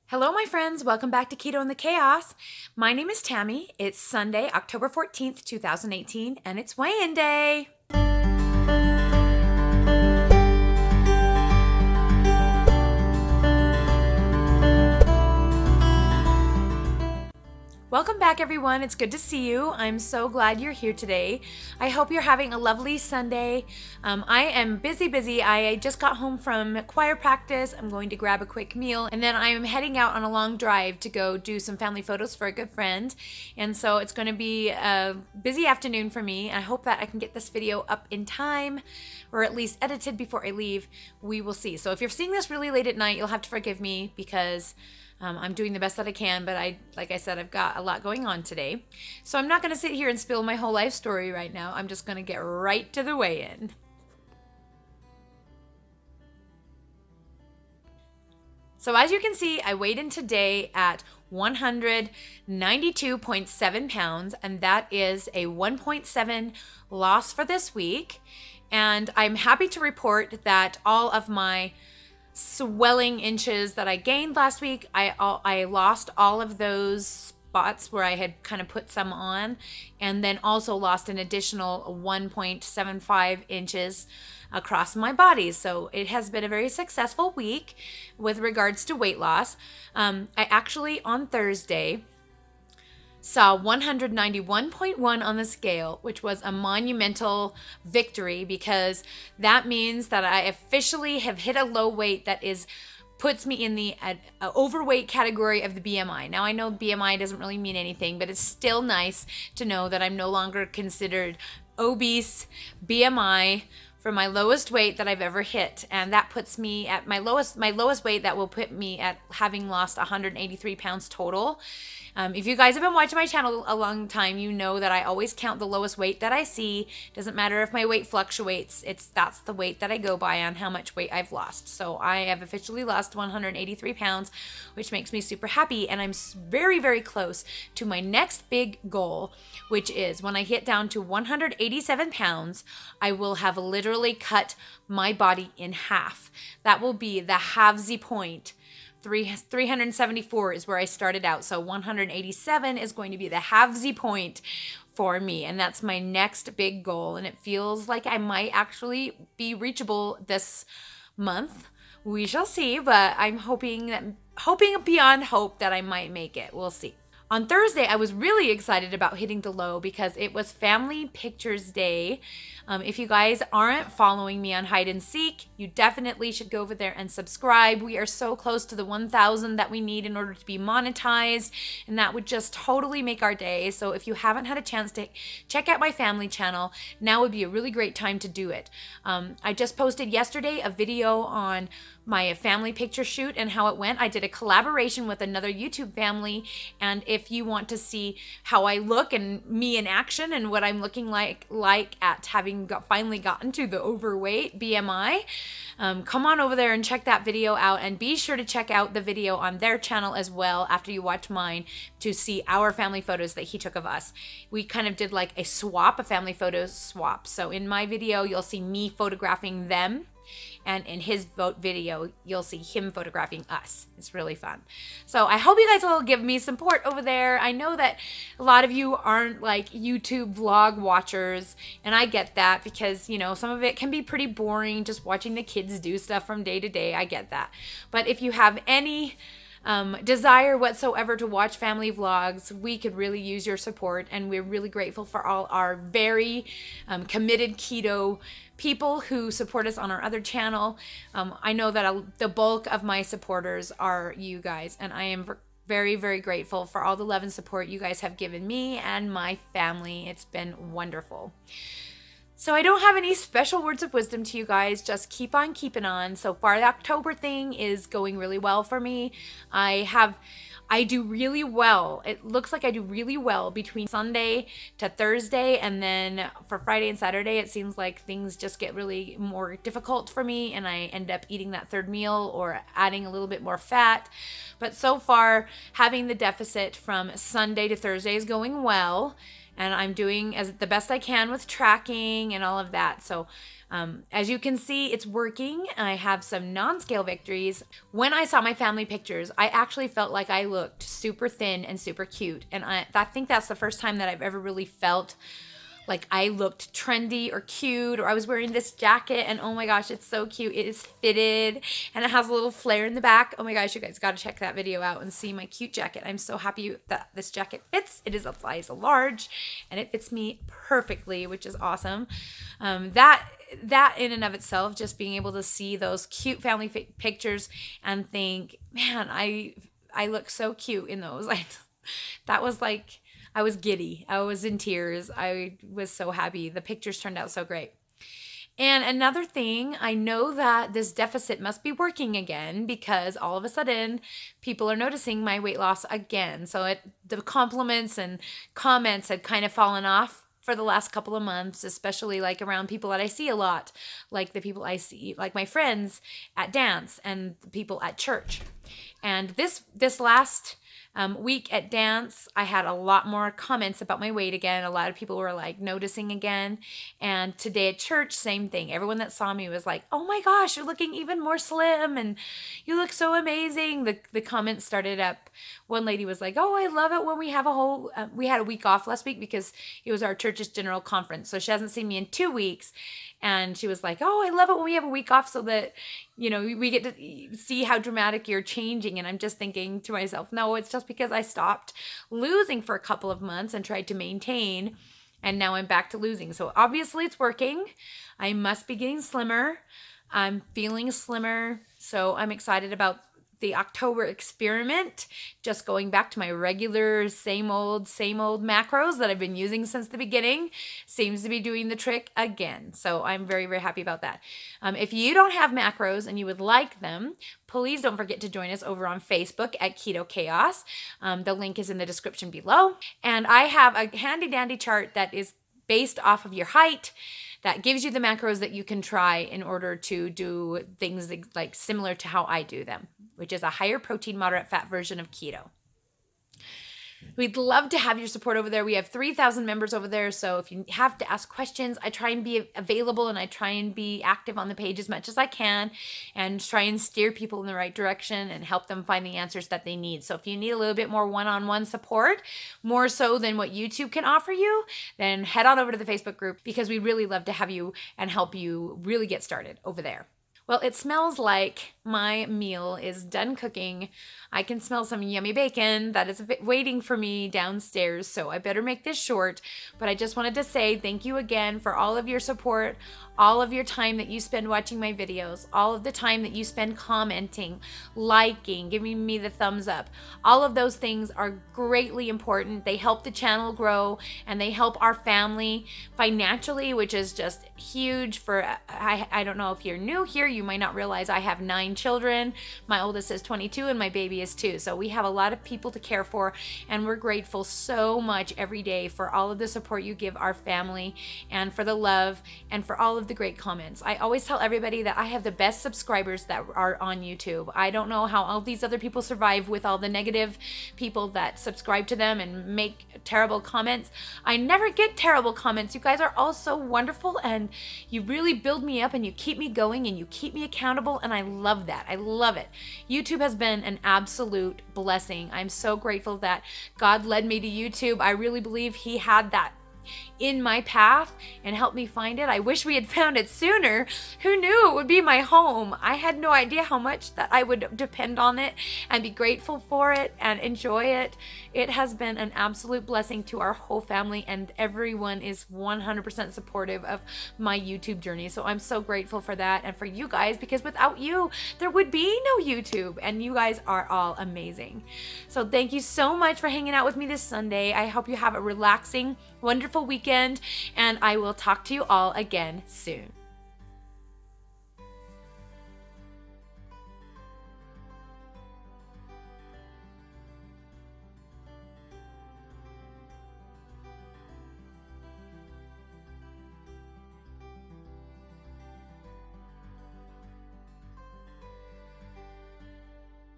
Hello, my friends. Welcome back to Keto and the Chaos. My name is Tammy. It's Sunday, October 14th, 2018, and it's weigh-in day. Welcome back, everyone. It's good to see you. I'm so glad you're here today. I hope you're having a lovely Sunday. I am busy. I just got home from choir practice. I'm going to grab a quick meal, and then I am heading out on a long drive to go do some family photos for a good friend. And so it's going to be a busy afternoon for me. I hope that I can get this video up in time, or at least edited before I leave. We will see. So if you're seeing this really late at night, you'll have to forgive me because I'm doing the best that I can, but like I said, I've got a lot going on today. So I'm not going to sit here and spill my whole life story right now. I'm just going to get right to the weigh-in. So as you can see, I weighed in today at 192.7 pounds, and that is a 1.7 loss for this week. And I'm happy to report that all of my swelling inches that I gained last week, I lost all of those spots where I had kind of put some on, and then also lost an additional 1.75 inches across my body. So it has been a very successful week with regards to weight loss. I actually on Thursday saw 191.1 on the scale, which was a monumental victory because that means that I officially have hit a low weight that puts me in the overweight category of the BMI. Now I know BMI doesn't really mean anything, but it's still nice to know that I'm no longer considered obese BMI for my lowest weight that I've ever hit, and that puts me at my lowest weight. That will put me at having lost 183 pounds total. If you guys have been watching my channel a long time, you know that I always count the lowest weight that I see. Doesn't matter if my weight fluctuates. That's the weight that I go by on how much weight I've lost. So I have officially lost 183 pounds, which makes me super happy. And I'm very, very close to my next big goal, which is when I get down to 187 pounds, I will have literally cut my body in half. That will be the halvesy point. 374 is where I started out. So 187 is going to be the halvesy point for me. And that's my next big goal. And it feels like I might actually be reachable this month. We shall see, but I'm hoping beyond hope that I might make it. We'll see. On Thursday, I was really excited about hitting the low because it was Family Pictures Day. If you guys aren't following me on Hide and Seek, you definitely should go over there and subscribe. We are so close to the 1,000 that we need in order to be monetized, and that would just totally make our day. So if you haven't had a chance to check out my family channel, now would be a really great time to do it. I just posted yesterday a video on my family picture shoot and how it went. I did a collaboration with another YouTube family, and if you want to see how I look and me in action and what I'm looking like at having finally gotten to the overweight BMI, come on over there and check that video out, and be sure to check out the video on their channel as well after you watch mine to see our family photos that he took of us. We kind of did like a family photos swap. So in my video, you'll see me photographing them, and in his video, you'll see him photographing us. It's really fun. So I hope you guys will give me support over there. I know that a lot of you aren't like YouTube vlog watchers, and I get that because, you know, some of it can be pretty boring just watching the kids do stuff from day to day. I get that. But if you have any desire whatsoever to watch family vlogs, we could really use your support, and we're really grateful for all our very committed keto people who support us on our other channel. I know that the bulk of my supporters are you guys, and I am very, very grateful for all the love and support you guys have given me and my family. It's been wonderful. So I don't have any special words of wisdom to you guys, just keep on keeping on. So far, the October thing is going really well for me. I do really well. It looks like I do really well between Sunday to Thursday, and then for Friday and Saturday, it seems like things just get really more difficult for me, and I end up eating that third meal or adding a little bit more fat. But so far, having the deficit from Sunday to Thursday is going well. and I'm doing as the best I can with tracking and all of that. So as you can see, it's working. I have some non-scale victories. When I saw my family pictures, I actually felt like I looked super thin and super cute. And I think that's the first time that I've ever really felt like I looked trendy or cute, or I was wearing this jacket and oh my gosh, it's so cute. It is fitted and it has a little flare in the back. Oh my gosh, you guys got to check that video out and see my cute jacket. I'm so happy that this jacket fits. It is a size large and it fits me perfectly, which is awesome. That in and of itself, just being able to see those cute family pictures and think, man, I look so cute in those. That was like, I was giddy. I was in tears. I was so happy. The pictures turned out so great. And another thing, I know that this deficit must be working again because all of a sudden people are noticing my weight loss again. So the compliments and comments had kind of fallen off for the last couple of months, especially like around people that I see a lot, like the people I see, like my friends at dance and the people at church. And this last week at dance, I had a lot more comments about my weight again. A lot of people were like noticing again. And today at church, same thing. Everyone that saw me was like, oh my gosh, you're looking even more slim and you look so amazing. The comments started up. One lady was like, oh, I love it when we have we had a week off last week because it was our church's general conference. So she hasn't seen me in 2 weeks. And she was like, oh, I love it when we have a week off so that, we get to see how dramatic you're changing. And I'm just thinking to myself, no, it's just because I stopped losing for a couple of months and tried to maintain. And now I'm back to losing. So obviously it's working. I must be getting slimmer. I'm feeling slimmer. So I'm excited about the October experiment, just going back to my regular same old macros that I've been using since the beginning, seems to be doing the trick again. So I'm very, very happy about that. If you don't have macros and you would like them, please don't forget to join us over on Facebook at Keto Chaos. The link is in the description below. And I have a handy dandy chart that is based off of your height, that gives you the macros that you can try in order to do things like similar to how I do them, which is a higher protein, moderate fat version of keto. We'd love to have your support over there. We have 3,000 members over there. So if you have to ask questions, I try and be available and I try and be active on the page as much as I can and try and steer people in the right direction and help them find the answers that they need. So if you need a little bit more one-on-one support, more so than what YouTube can offer you, then head on over to the Facebook group because we really love to have you and help you really get started over there. Well, it smells like my meal is done cooking. I can smell some yummy bacon that is waiting for me downstairs, so I better make this short. But I just wanted to say thank you again for all of your support, all of your time that you spend watching my videos, all of the time that you spend commenting, liking, giving me the thumbs up. All of those things are greatly important. They help the channel grow and they help our family financially, which is just huge for, I don't know if you're new here, you might not realize I have 9 children. My oldest is 22 and my baby is 2. So we have a lot of people to care for and we're grateful so much every day for all of the support you give our family and for the love and for all of the great comments. I always tell everybody that I have the best subscribers that are on YouTube. I don't know how all these other people survive with all the negative people that subscribe to them and make terrible comments. I never get terrible comments. You guys are all so wonderful and you really build me up and you keep me going and you keep me accountable and I love that. I love it. YouTube has been an absolute blessing. I'm so grateful that God led me to YouTube. I really believe He had that in my path and helped me find it. I wish we had found it sooner. Who knew it would be my home? I had no idea how much that I would depend on it and be grateful for it and enjoy it. It has been an absolute blessing to our whole family and everyone is 100% supportive of my YouTube journey. So I'm so grateful for that and for you guys because without you, there would be no YouTube and you guys are all amazing. So thank you so much for hanging out with me this Sunday. I hope you have a relaxing, wonderful weekend and I will talk to you all again soon.